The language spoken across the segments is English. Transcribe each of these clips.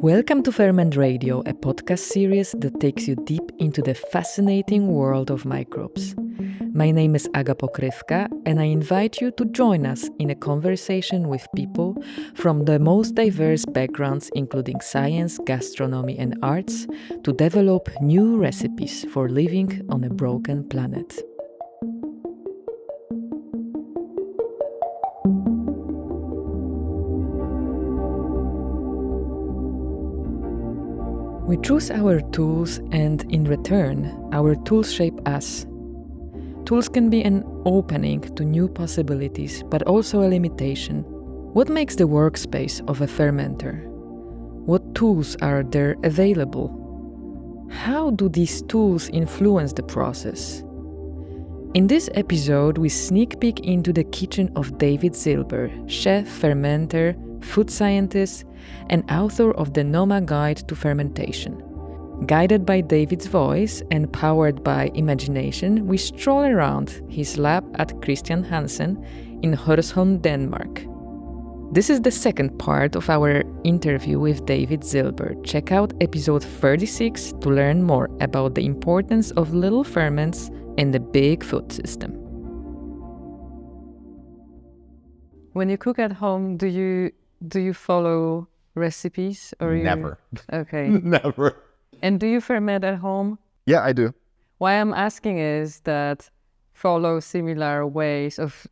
Welcome to Ferment Radio, a podcast series that takes you deep into the fascinating world of microbes. My name is Aga Pokrywka, and I invite you to join us in a conversation with people from the most diverse backgrounds, including science, gastronomy, and arts, to develop new recipes for living on a broken planet. We choose our tools, and in return, our tools shape us. Tools can be an opening to new possibilities, but also a limitation. What makes the workspace of a fermenter? What tools are there available? How do these tools influence the process? In this episode, we sneak peek into the kitchen of David Zilber, chef, fermenter, food scientist, and author of the Noma Guide to Fermentation. Guided by David's voice and powered by imagination, we stroll around his lab at Christian Hansen in Hørsholm, Denmark. This is the second part of our interview with David Zilber. Check out episode 36 to learn more about the importance of little ferments in the big food system. When you cook at home, do you follow recipes or Never. Okay. Never. And do you ferment at home? Yeah, I do. Why I'm asking is that follow similar ways of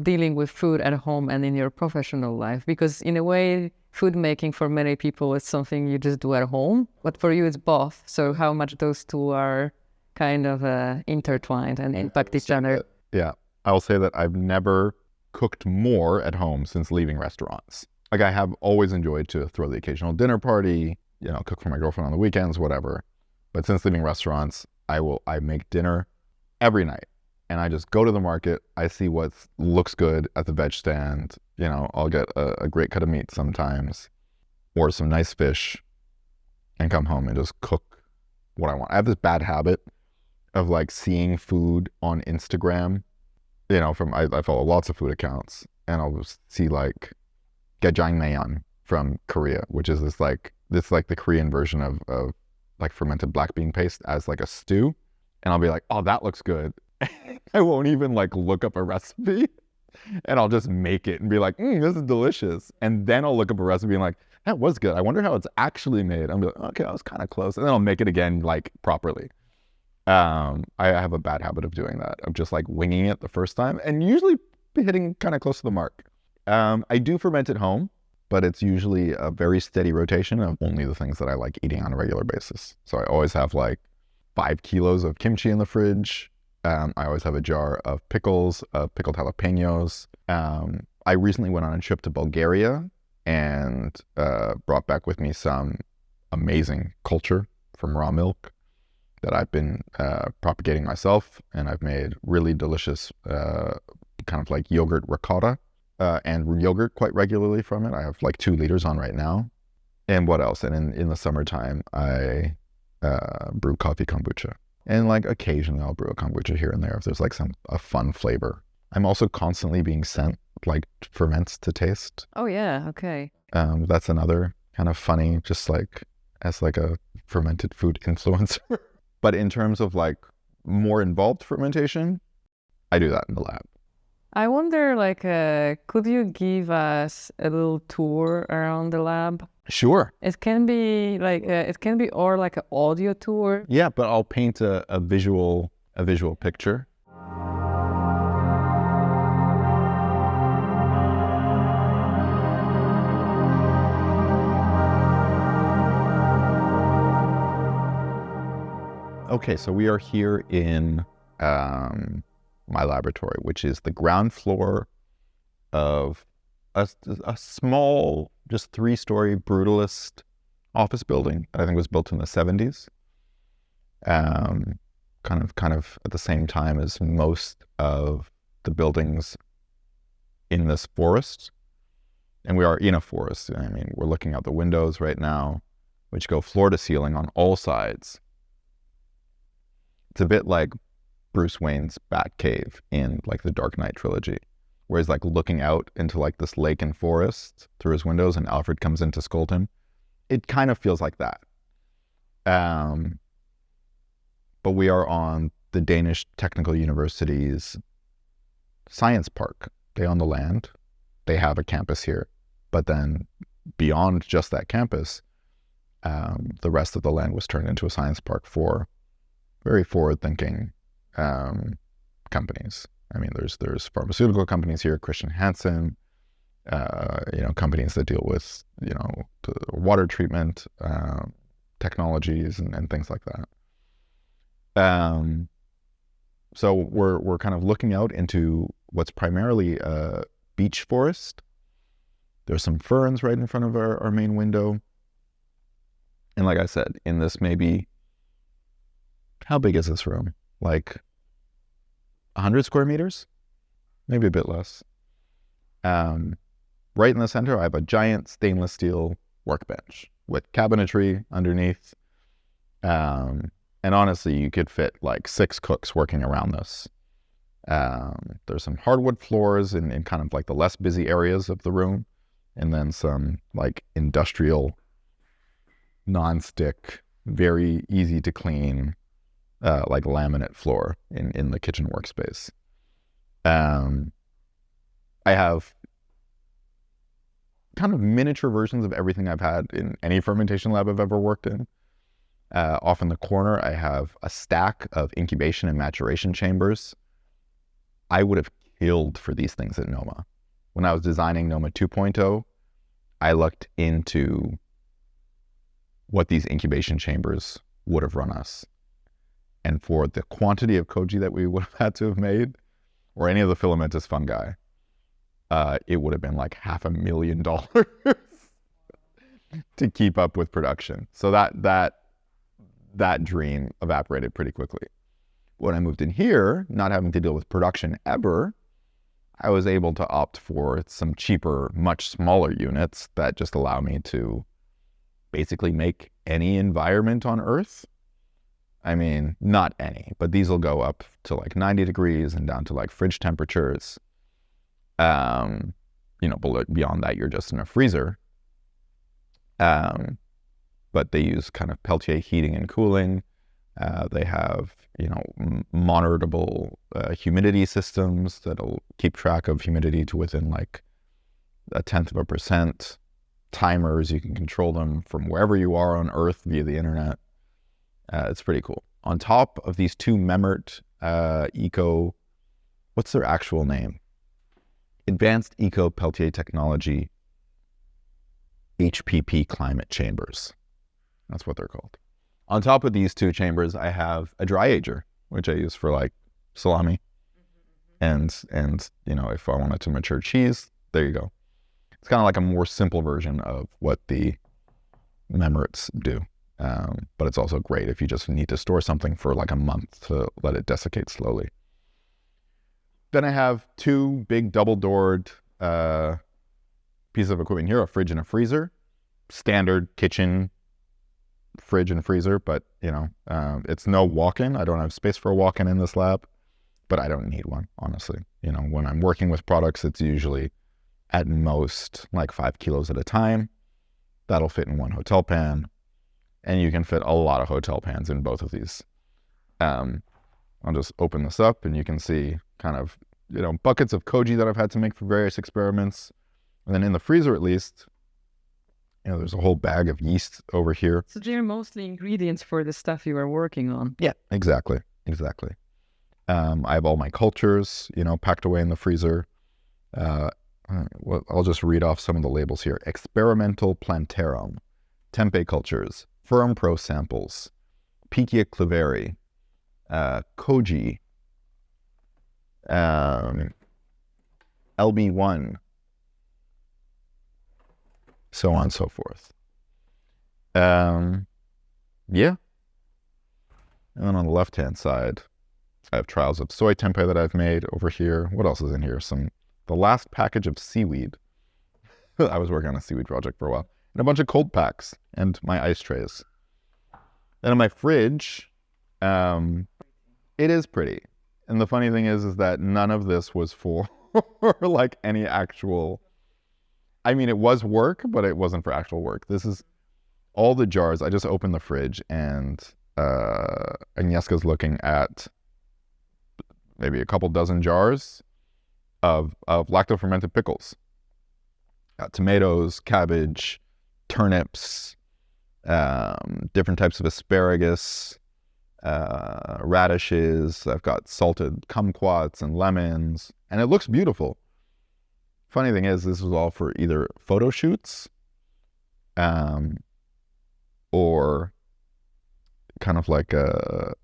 dealing with food at home and in your professional life, because in a way, food making for many people is something you just do at home, but for you it's both. So how much those two are kind of intertwined and impact each other? Yeah, I will say that I've never cooked more at home since leaving restaurants. Like, I have always enjoyed to throw the occasional dinner party, cook for my girlfriend on the weekends, whatever. But since leaving restaurants, I make dinner every night. And I just go to the market, I see what looks good at the veg stand. I'll get a great cut of meat sometimes, or some nice fish, and come home and just cook what I want. I have this bad habit of seeing food on Instagram. I follow lots of food accounts, and I'll just see Gajangmyeon from Korea, which is this the Korean version of fermented black bean paste as a stew. And I'll be like, oh, that looks good. I won't even look up a recipe, and I'll just make it and be like, this is delicious. And then I'll look up a recipe and that was good. I wonder how it's actually made. I'm like, okay, I was kind of close. And then I'll make it again properly. I have a bad habit of doing that, of just winging it the first time and usually hitting kind of close to the mark. I do ferment at home, but it's usually a very steady rotation of only the things that I like eating on a regular basis. So I always have 5 kilos of kimchi in the fridge. I always have a jar of pickles, pickled jalapenos. I recently went on a trip to Bulgaria and brought back with me some amazing culture from raw milk that I've been propagating myself, and I've made really delicious kind of yogurt ricotta and yogurt quite regularly from it. I have 2 liters on right now. And what else? And in the summertime, I brew coffee kombucha. And occasionally I'll brew a kombucha here and there if there's a fun flavor. I'm also constantly being sent ferments to taste. Oh yeah, okay. That's another kind of funny, just as a fermented food influencer. But in terms of more involved fermentation, I do that in the lab. I wonder, could you give us a little tour around the lab? Sure. It can be or an audio tour. Yeah, but I'll paint a visual picture. Okay, so we are here in my laboratory, which is the ground floor of a small, just 3-story brutalist office building that I think was built in the 70s. Kind of at the same time as most of the buildings in this forest. And we are in a forest. I mean, we're looking out the windows right now, which go floor to ceiling on all sides. It's a bit like Bruce Wayne's Batcave in the Dark Knight trilogy, where he's looking out into this lake and forest through his windows, and Alfred comes in to scold him. it kind of feels like that. But we are on the Danish Technical University's science park. They own the land. They have a campus here. But then beyond just that campus, the rest of the land was turned into a science park for very forward-thinking companies. I mean, there's pharmaceutical companies here, Hansen, companies that deal with, the water treatment technologies and things like that. So we're kind of looking out into what's primarily a beech forest. There's some ferns right in front of our main window. And like I said, in this maybe, how big is this room? Like 100 square meters? Maybe a bit less. Right in the center, I have a giant stainless steel workbench with cabinetry underneath. And honestly, you could fit like 6 cooks working around this. There's some hardwood floors in kind of like the less busy areas of the room. And then some like industrial, non-stick, very easy to clean, like laminate floor in the kitchen workspace. I have kind of miniature versions of everything I've had in any fermentation lab I've ever worked in. Off in the corner, I have a stack of incubation and maturation chambers. I would have killed for these things at Noma. When I was designing Noma 2.0, I looked into what these incubation chambers would have run us. And for the quantity of koji that we would have had to have made, or any of the filamentous fungi, it would have been like $500,000 to keep up with production. So that dream evaporated pretty quickly. When I moved in here, not having to deal with production ever, I was able to opt for some cheaper, much smaller units that just allow me to basically make any environment on Earth. I mean, not any, but these will go up to like 90 degrees and down to like fridge temperatures. Beyond that, you're just in a freezer. But they use kind of Peltier heating and cooling. They have, monitorable humidity systems that'll keep track of humidity to within like 0.1%. Timers, you can control them from wherever you are on Earth via the internet. It's pretty cool. On top of these 2 Memert what's their actual name? Advanced Eco Peltier Technology HPP climate chambers. That's what they're called. On top of these 2 chambers, I have a dry ager, which I use for like salami. And if I wanted to mature cheese, there you go. It's kind of like a more simple version of what the Memerts do. But it's also great if you just need to store something for like a month to let it desiccate slowly. Then I have 2 big double-doored pieces of equipment here, a fridge and a freezer. Standard kitchen fridge and freezer, but it's no walk-in. I don't have space for a walk-in in this lab, but I don't need one, honestly. When I'm working with products, it's usually at most like 5 kilos at a time. That'll fit in one hotel pan, and you can fit a lot of hotel pans in both of these. I'll just open this up and you can see kind of, buckets of koji that I've had to make for various experiments. And then in the freezer, at least, there's a whole bag of yeast over here. So they're mostly ingredients for the stuff you are working on. Yeah, exactly. I have all my cultures, packed away in the freezer. I'll just read off some of the labels here. Experimental plantarum, tempeh cultures, firm pro samples, Pichia cluveri, koji, LB1, so on and so forth. Yeah. And then on the left-hand side, I have trials of soy tempeh that I've made over here. What else is in here? The last package of seaweed. I was working on a seaweed project for a while. And a bunch of cold packs and my ice trays. Then in my fridge, it is pretty. And the funny thing is that none of this was for like any actual, it was work, but it wasn't for actual work. This is all the jars, I just opened the fridge and Agnieszka's looking at maybe a couple dozen jars of lacto-fermented pickles. Tomatoes, cabbage, turnips, different types of asparagus, radishes. I've got salted kumquats and lemons, and it looks beautiful. Funny thing is, this was all for either photo shoots, or kind of like a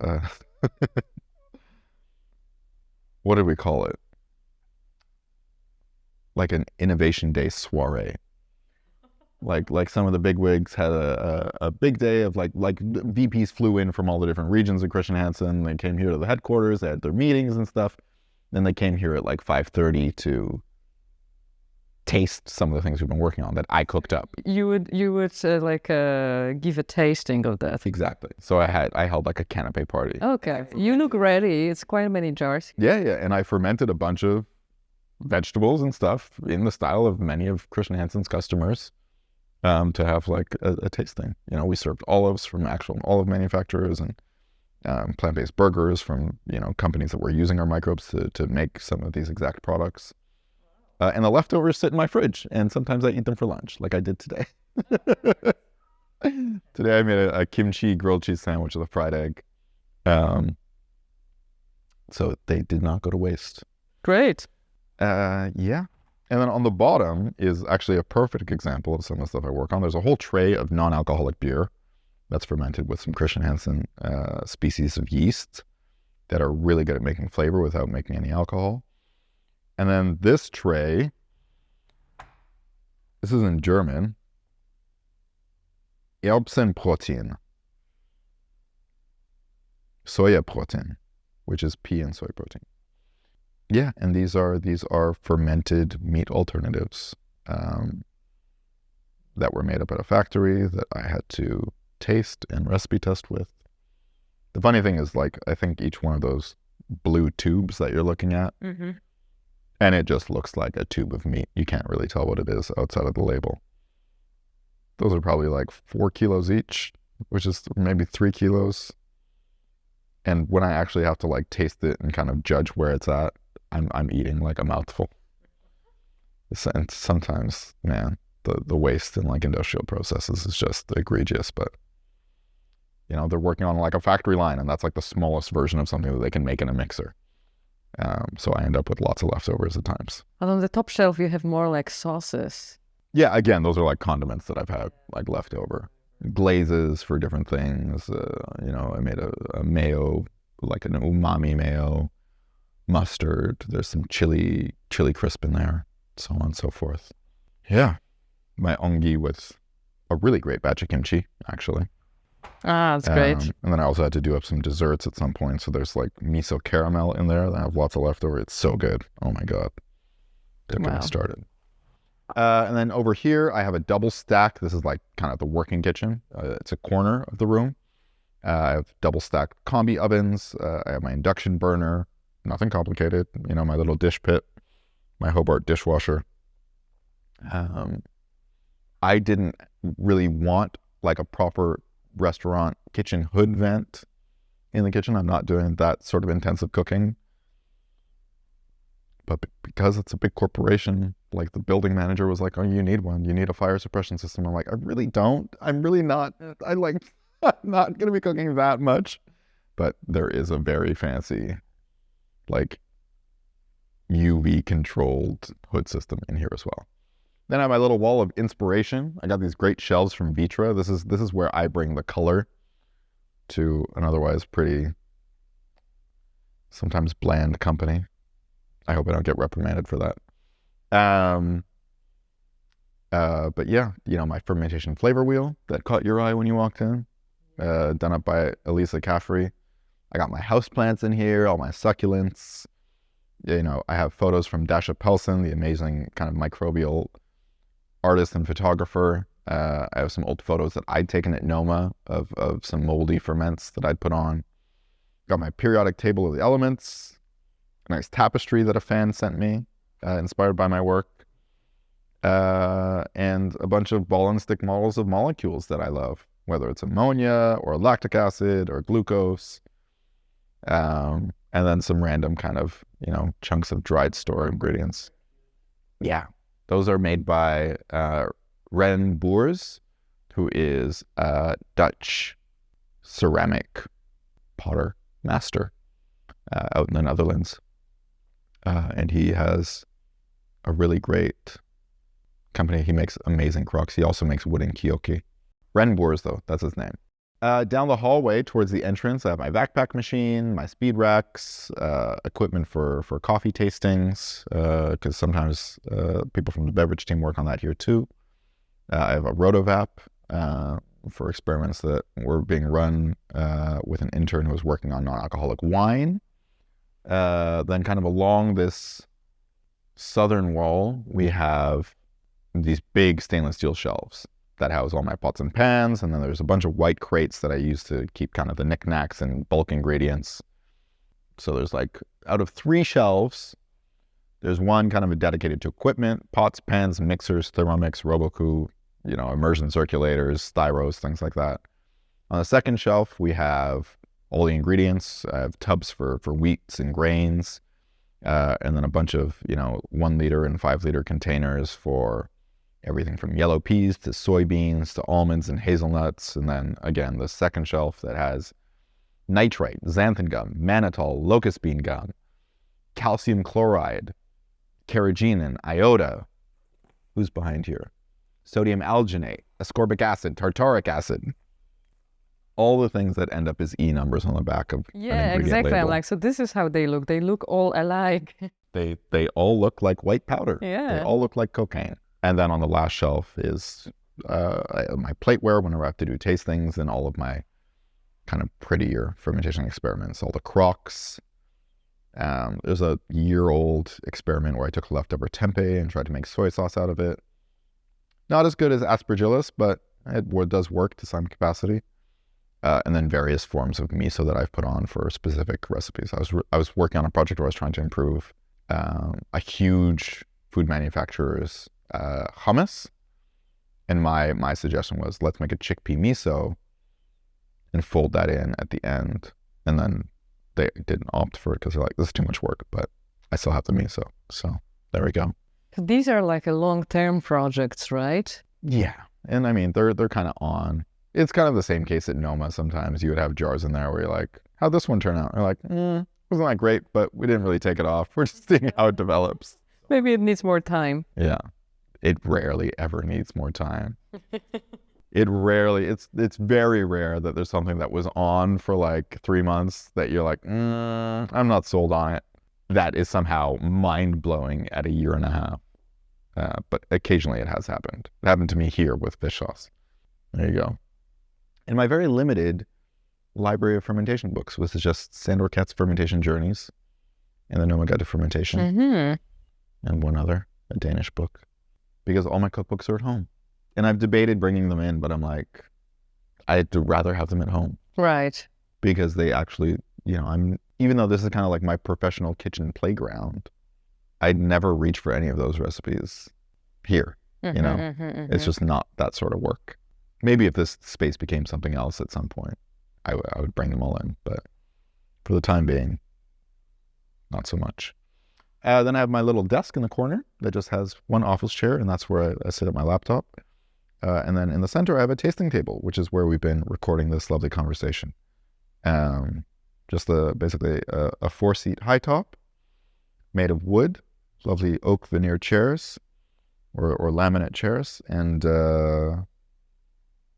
what did we call it? Like an innovation day soiree. Like some of the bigwigs had a big day of like VPs flew in from all the different regions of Christian Hansen. They came here to the headquarters. They had their meetings and stuff. Then they came here at like 5:30 to taste some of the things we've been working on that I cooked up. You would give a tasting of that. Exactly. So I held like a canapé party. Okay, you look ready. It's quite many jars. Yeah, and I fermented a bunch of vegetables and stuff in the style of many of Christian Hansen's customers, to have like a tasting. You know, we served olives from actual olive manufacturers and plant-based burgers from, you know, companies that were using our microbes to make some of these exact products. And the leftovers sit in my fridge, and sometimes I eat them for lunch, like I did today. Today I made a kimchi grilled cheese sandwich with a fried egg. So they did not go to waste. Great. Yeah. And then on the bottom is actually a perfect example of some of the stuff I work on. There's a whole tray of non-alcoholic beer that's fermented with some Christian Hansen species of yeast that are really good at making flavor without making any alcohol. And then this tray, this is in German, Erbsenprotein, soya protein, which is pea and soy protein. Yeah, and these are fermented meat alternatives that were made up at a factory that I had to taste and recipe test with. The funny thing is, like, I think each one of those blue tubes that you're looking at, and it just looks like a tube of meat. You can't really tell what it is outside of the label. Those are probably like 4 kilos each, which is maybe 3 kilos. And when I actually have to like taste it and kind of judge where it's at, I'm eating like a mouthful. And sometimes, man, the waste in like industrial processes is just egregious. But, you know, they're working on like a factory line, and that's like the smallest version of something that they can make in a mixer. So I end up with lots of leftovers at times. And on the top shelf, you have more like sauces. Yeah, again, those are like condiments that I've had like left over. Glazes for different things. You know, I made a mayo, like an umami mayo, mustard. There's some chili crisp in there, so on and so forth. Yeah, my ongi with a really great batch of kimchi, actually. Ah, that's great. And then I also had to do up some desserts at some point. So there's like miso caramel in there that I have lots of leftover. It's so good. Oh my God. Don't get me started. And then over here, I have a double stack. This is like kind of the working kitchen. It's a corner of the room. I have double stacked combi ovens. I have my induction burner. Nothing complicated. You know, my little dish pit, my Hobart dishwasher. I didn't really want like a proper restaurant kitchen hood vent in the kitchen. I'm not doing that sort of intensive cooking. But because it's a big corporation, like the building manager was like, oh, you need one. You need a fire suppression system. I'm like, I really don't. I'm really not. I'm not going to be cooking that much. But there is a very fancy, like, UV controlled hood system in here as well. Then I have my little wall of inspiration. I got these great shelves from Vitra. This is where I bring the color to an otherwise pretty, sometimes bland company. I hope I don't get reprimanded for that. But yeah, you know, my fermentation flavor wheel that caught your eye when you walked in, done up by Elisa Caffrey. I got my houseplants in here, all my succulents. You know, I have photos from Dasha Pelson, the amazing kind of microbial artist and photographer. I have some old photos that I'd taken at Noma of some moldy ferments that I'd put on. Got my periodic table of the elements, a nice tapestry that a fan sent me, inspired by my work. and a bunch of ball and stick models of molecules that I love, whether it's ammonia or lactic acid or glucose, and then some random kind of, chunks of dried store ingredients. Yeah, those are made by Ren Boers, who is a Dutch ceramic potter master out in the Netherlands. And he has a really great company. He makes amazing crocks. He also makes wooden kioki. Ren Boers, though, that's his name. Down the hallway towards the entrance, I have my backpack machine, my speed racks, equipment for coffee tastings, because sometimes people from the beverage team work on that here too. I have a rotovap for experiments that were being run with an intern who was working on non-alcoholic wine. Then kind of along this southern wall, we have these big stainless steel shelves that house all my pots and pans, and then there's a bunch of white crates that I use to keep kind of the knickknacks and bulk ingredients. So there's like, out of 3 shelves, there's one kind of dedicated to equipment, pots, pans, mixers, Thermomix, Roboku, immersion circulators, styros, things like that. On the second shelf, we have all the ingredients. I have tubs for wheats and grains, and then a bunch of, 1 liter and 5 liter containers for everything from yellow peas to soybeans to almonds and hazelnuts. And then again, the second shelf that has nitrite, xanthan gum, mannitol, locust bean gum, calcium chloride, carrageenan, iota. Who's behind here? Sodium alginate, ascorbic acid, tartaric acid. All the things that end up as E numbers on the back of an ingredient exactly. label. I'm like, so this is how they look. They look all alike. They all look like white powder. Yeah. They all look like cocaine. And then on the last shelf is my plateware whenever I have to do tastings, and all of my kind of prettier fermentation experiments, all the crocks. There's a year-old experiment where I took leftover tempeh and tried to make soy sauce out of it. Not as good as aspergillus, but it does work to some capacity. And then various forms of miso that I've put on for specific recipes. I was working on a project where I was trying to improve a huge food manufacturer's hummus, and my suggestion was, let's make a chickpea miso and fold that in at the end. And then they didn't opt for it because they're like, this is too much work, but I still have the miso. So there we go. These are like a long-term projects, right? Yeah. And I mean, they're kind of on. It's kind of the same case at Noma. Sometimes you would have jars in there where you're like, how'd this one turn out? You're like, wasn't that great, but we didn't really take it off. We're just seeing how it develops. Maybe it needs more time. Yeah. It rarely ever needs more time. It's very rare that there's something that was on for like 3 months that you're like, I'm not sold on it. That is somehow mind-blowing at 1.5 years. But occasionally it has happened. It happened to me here with fish sauce. There you go. And my very limited library of fermentation books was just Sandor Katz's Fermentation Journeys and the Noma Guide to Fermentation. And one other, a Danish book. Because all my cookbooks are at home. And I've debated bringing them in, but I'm like, I'd rather have them at home. Right. Because they actually, even though this is kind of like my professional kitchen playground, I'd never reach for any of those recipes here. It's just not that sort of work. Maybe if this space became something else at some point, I would bring them all in. But for the time being, not so much. Then I have my little desk in the corner that just has one office chair, and that's where I sit at my laptop. And then in the center, I have a tasting table, which is where we've been recording this lovely conversation. Just basically a 4-seat high top made of wood, lovely oak veneer chairs or laminate chairs. And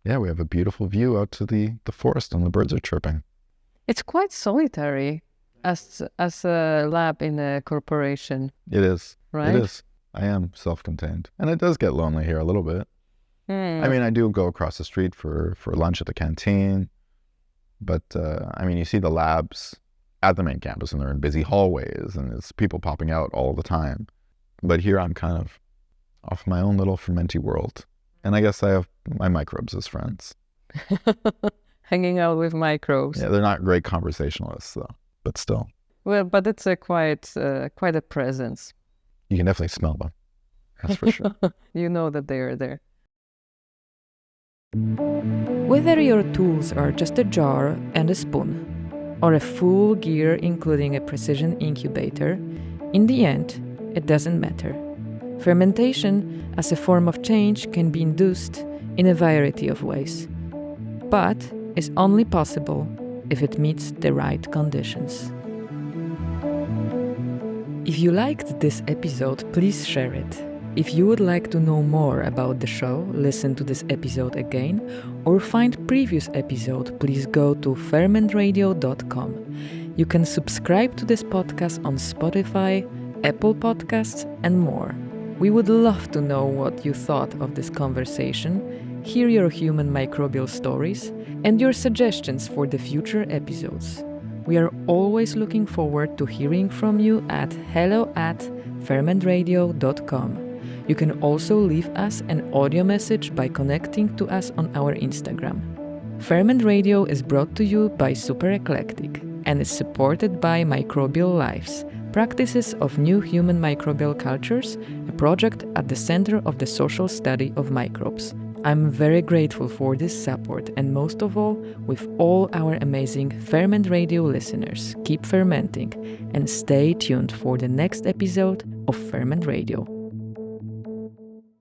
we have a beautiful view out to the forest, and the birds are chirping. It's quite solitary as a lab in a corporation. It is. Right? It is. I am self-contained. And it does get lonely here a little bit. I mean, I do go across the street for lunch at the canteen. But, you see the labs at the main campus, and they're in busy hallways, and there's people popping out all the time. But here I'm kind of off my own little fermenty world. And I guess I have my microbes as friends. Hanging out with microbes. Yeah, they're not great conversationalists, though, but still. Well, but it's quite a presence. You can definitely smell them. That's for sure. You know that they are there. Whether your tools are just a jar and a spoon, or a full gear including a precision incubator, in the end, it doesn't matter. Fermentation as a form of change can be induced in a variety of ways, but is only possible if it meets the right conditions. If you liked this episode, please share it. If you would like to know more about the show, listen to this episode again, or find previous episode, please go to fermentradio.com. You can subscribe to this podcast on Spotify, Apple Podcasts, and more. We would love to know what you thought of this conversation, hear your human microbial stories, and your suggestions for the future episodes. We are always looking forward to hearing from you at hello@fermentradio.com. You can also leave us an audio message by connecting to us on our Instagram. Ferment Radio is brought to you by Super Eclectic and is supported by Microbial Lives, Practices of New Human Microbial Cultures, a project at the center of the social study of microbes. I'm very grateful for this support, and most of all, with all our amazing Ferment Radio listeners. Keep fermenting and stay tuned for the next episode of Ferment Radio.